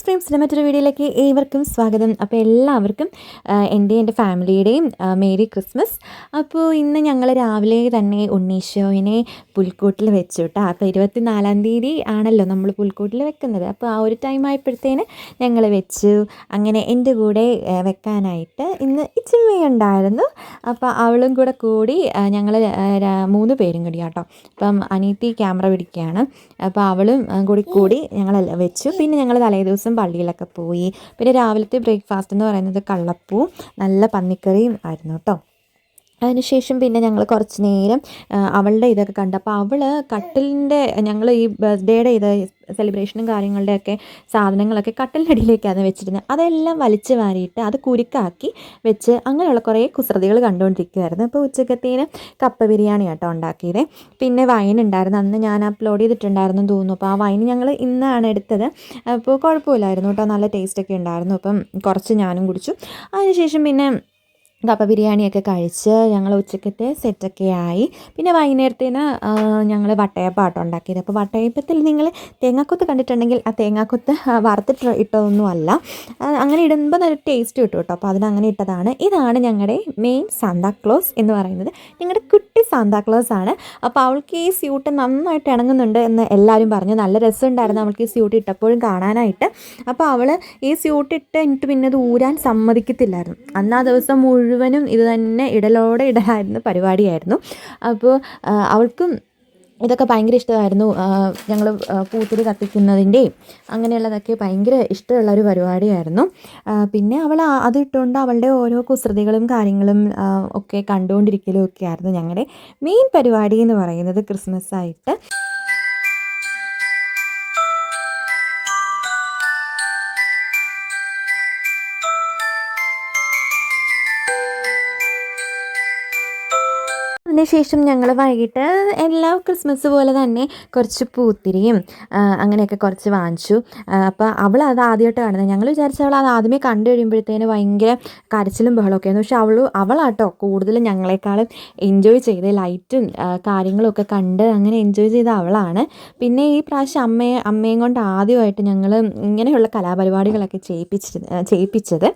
ഫ്രണ്ട്സിൻ്റെ മറ്റൊരു വീഡിയോയിലേക്ക് ഏവർക്കും സ്വാഗതം. അപ്പോൾ എല്ലാവർക്കും എൻ്റെ ഫാമിലിയുടെയും മേരി ക്രിസ്മസ്. അപ്പോൾ ഇന്ന് ഞങ്ങൾ രാവിലെ തന്നെ ഉണ്ണീശോയിനെ പുൽക്കൂട്ടിൽ വെച്ചു കേട്ടോ. അപ്പോൾ 24-ാം തീയതി ആണല്ലോ നമ്മൾ പുൽക്കൂട്ടിൽ വെക്കുന്നത്. അപ്പോൾ ആ ഒരു ടൈം ആയപ്പോഴത്തേന് ഞങ്ങൾ വെച്ചു. അങ്ങനെ എൻ്റെ കൂടെ വെക്കാനായിട്ട് ഇന്ന് ഇച്ചിമ്മയുണ്ടായിരുന്നു. അപ്പോൾ അവളും കൂടി ഞങ്ങൾ 3 പേരും കൂടി കേട്ടോ. അപ്പം അനീത്തി ക്യാമറ പിടിക്കുകയാണ്. അപ്പോൾ അവളും കൂടി ഞങ്ങളെല്ലാം വെച്ചു. പിന്നെ ഞങ്ങൾ തലേ ദിവസം പള്ളിയിലൊക്കെ പോയി. പിന്നെ രാവിലത്തെ ബ്രേക്ക്ഫാസ്റ്റ് എന്ന് പറയുന്നത് കള്ളപ്പൂ നല്ല പന്നിക്കറിയും ആയിരുന്നു കേട്ടോ. അതിനുശേഷം പിന്നെ ഞങ്ങൾ കുറച്ച് നേരം അവളുടെ ഇതൊക്കെ കണ്ടു. അപ്പോൾ അവൾ കട്ടിലിൻ്റെ ഞങ്ങൾ ഈ ബർത്ത്ഡേയുടെ ഇത് സെലിബ്രേഷനും കാര്യങ്ങളുടെയൊക്കെ സാധനങ്ങളൊക്കെ കട്ടിലിൻ്റെ അടിയിലേക്കാണ് വെച്ചിരുന്നത്. അതെല്ലാം വലിച്ചു വാരിയിട്ട് അത് കുരുക്കാക്കി വെച്ച് അങ്ങനെയുള്ള കുറേ കുസൃതികൾ കണ്ടുകൊണ്ടിരിക്കുകയായിരുന്നു. അപ്പോൾ ഉച്ചക്കത്തേന് കപ്പ ബിരിയാണി ആട്ടോ ഉണ്ടാക്കിയത്. പിന്നെ വൈൻ ഉണ്ടായിരുന്നു, അന്ന് ഞാൻ അപ്ലോഡ് ചെയ്തിട്ടുണ്ടായിരുന്നു തോന്നുന്നു. അപ്പോൾ ആ വൈൻ ഞങ്ങൾ ഇന്നാണ് എടുത്തത്. അപ്പോൾ കുഴപ്പമില്ലായിരുന്നു കേട്ടോ, നല്ല ടേസ്റ്റൊക്കെ ഉണ്ടായിരുന്നു. അപ്പം കുറച്ച് ഞാനും കുടിച്ചു. അതിനുശേഷം പിന്നെ കപ്പ ബിരിയാണിയൊക്കെ കഴിച്ച് ഞങ്ങൾ ഉച്ചക്കത്തെ സെറ്റൊക്കെ ആയി. പിന്നെ വൈകുന്നേരത്തേന് ഞങ്ങൾ വട്ടയപ്പാട്ടോ ഉണ്ടാക്കിയത്. അപ്പോൾ വട്ടയപ്പത്തിൽ നിങ്ങൾ തേങ്ങാക്കൊത്ത് കണ്ടിട്ടുണ്ടെങ്കിൽ ആ തേങ്ങാക്കൊത്ത് വറുത്തിട്ട് ഇട്ടതൊന്നും അല്ല, അങ്ങനെ ഇടുമ്പോൾ നല്ല ടേസ്റ്റ് കിട്ടും കേട്ടോ. അപ്പോൾ അതിനങ്ങനെ ഇട്ടതാണ്. ഇതാണ് ഞങ്ങളുടെ മെയിൻ സാന്താക്ലോസ് എന്ന് പറയുന്നത്, ഞങ്ങളുടെ കുട്ടി സാന്താക്ലോസ് ആണ്. അപ്പോൾ അവൾക്ക് ഈ സ്യൂട്ട് നന്നായിട്ട് ഇണങ്ങുന്നുണ്ട് എന്ന് എല്ലാവരും പറഞ്ഞു. നല്ല രസമുണ്ടായിരുന്നു അവൾക്ക് ഈ സ്യൂട്ട് ഇട്ടപ്പോഴും കാണാനായിട്ട്. അപ്പോൾ അവൾ ഈ സ്യൂട്ട് ഇട്ട് എന്നിട്ട് പിന്നെ അത് ഊരാൻ സമ്മതിക്കത്തില്ലായിരുന്നു. അന്ന് ആ ദിവസം മുഴുവനും ഇത് തന്നെ ഇടലായിരുന്ന പരിപാടിയായിരുന്നു. അപ്പോൾ അവൾക്കും ഇതൊക്കെ ഭയങ്കര ഇഷ്ടമായിരുന്നു. ഞങ്ങൾ പൂത്തിരി കത്തിക്കുന്നതിൻ്റെയും അങ്ങനെയുള്ളതൊക്കെ ഭയങ്കര ഇഷ്ടമുള്ള ഒരു പരിപാടിയായിരുന്നു. പിന്നെ അവൾ അതിട്ടുകൊണ്ട് അവളുടെ ഓരോ കുസൃതികളും കാര്യങ്ങളും ഒക്കെ കണ്ടുകൊണ്ടിരിക്കലും ഒക്കെ ആയിരുന്നു ഞങ്ങളുടെ മെയിൻ പരിപാടി എന്ന് പറയുന്നത് ക്രിസ്മസ് ആയിട്ട്. അതിനുശേഷം ഞങ്ങൾ വൈകിട്ട് എല്ലാ ക്രിസ്മസ് പോലെ തന്നെ കുറച്ച് പൂത്തിരിയും അങ്ങനെയൊക്കെ കുറച്ച് വാങ്ങിച്ചു. അപ്പോൾ അവൾ അത് ആദ്യമായിട്ട് കാണുന്നത്. ഞങ്ങൾ വിചാരിച്ച അവൾ അത് ആദ്യമേ കണ്ടു കഴിയുമ്പോഴത്തേന് ഭയങ്കര കരച്ചിലും ബഹളമൊക്കെ ആയിരുന്നു. പക്ഷെ അവളാട്ടോ കൂടുതലും ഞങ്ങളെക്കാളും എൻജോയ് ചെയ്ത് ലൈറ്റും കാര്യങ്ങളും ഒക്കെ കണ്ട് അങ്ങനെ എൻജോയ് ചെയ്ത അവളാണ്. പിന്നെ ഈ പ്രാവശ്യം അമ്മയും കൊണ്ട് ആദ്യമായിട്ട് ഞങ്ങൾ ഇങ്ങനെയുള്ള കലാപരിപാടികളൊക്കെ ചെയ്യിപ്പിച്ചത്.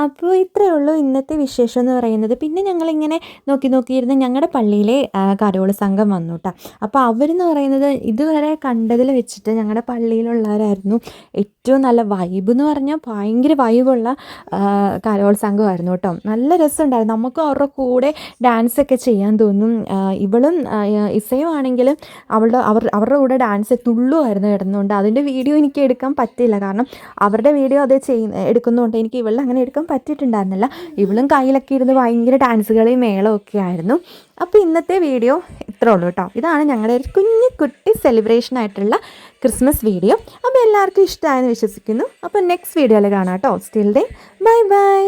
അപ്പോൾ ഇത്രയേ ഉള്ളൂ ഇന്നത്തെ വിശേഷം എന്ന് പറയുന്നത്. പിന്നെ ഞങ്ങളിങ്ങനെ നോക്കിയിരുന്ന് ഞങ്ങളുടെ പള്ളിയിലെ കരോൾ സംഘം വന്നു കേട്ടോ. അപ്പോൾ അവരെന്ന് പറയുന്നത് ഇതുവരെ കണ്ടതിൽ വെച്ചിട്ട് ഞങ്ങളുടെ പള്ളിയിലുള്ളവരായിരുന്നു ഏറ്റവും നല്ല വൈബ് എന്ന് പറഞ്ഞാൽ ഭയങ്കര വൈബുള്ള കരോൾ സംഘമായിരുന്നു കേട്ടോ. നല്ല രസമുണ്ടായിരുന്നു. നമുക്കും അവരുടെ കൂടെ ഡാൻസൊക്കെ ചെയ്യാൻ തോന്നും. ഇവളും ഇസയും ആണെങ്കിലും അവരുടെ കൂടെ ഡാൻസ് തുള്ളുമായിരുന്നു കിടന്നുകൊണ്ട്. അതിൻ്റെ വീഡിയോ എനിക്ക് എടുക്കാൻ പറ്റില്ല, കാരണം അവരുടെ വീഡിയോ അത് എടുക്കുന്നതുകൊണ്ട് എനിക്ക് ഇവളും അങ്ങനെ എടുക്കാൻ പറ്റിയിട്ടുണ്ടായിരുന്നില്ല. ഇവളും കയ്യിലൊക്കെ ഇരുന്ന് ഭയങ്കര ഡാൻസുകളെയും മേളമൊക്കെ ആയിരുന്നു. അപ്പോൾ ഇന്നത്തെ വീഡിയോ ഇത്രേ ഉള്ളൂ കേട്ടോ. ഇതാണ് ഞങ്ങളുടെ ഒരു കുട്ടി സെലിബ്രേഷനായിട്ടുള്ള ക്രിസ്മസ് വീഡിയോ. അപ്പോൾ എല്ലാവർക്കും ഇഷ്ടമായെന്ന് വിശ്വസിക്കുന്നു. അപ്പോൾ നെക്സ്റ്റ് വീഡിയോയിൽ കാണാം കേട്ടോ. Still day by.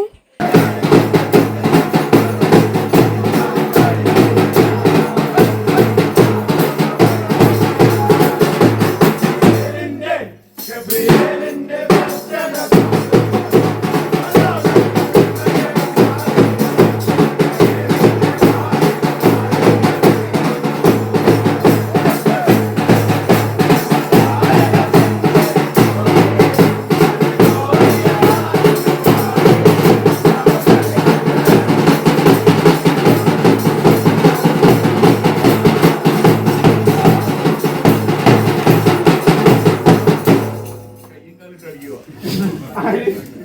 I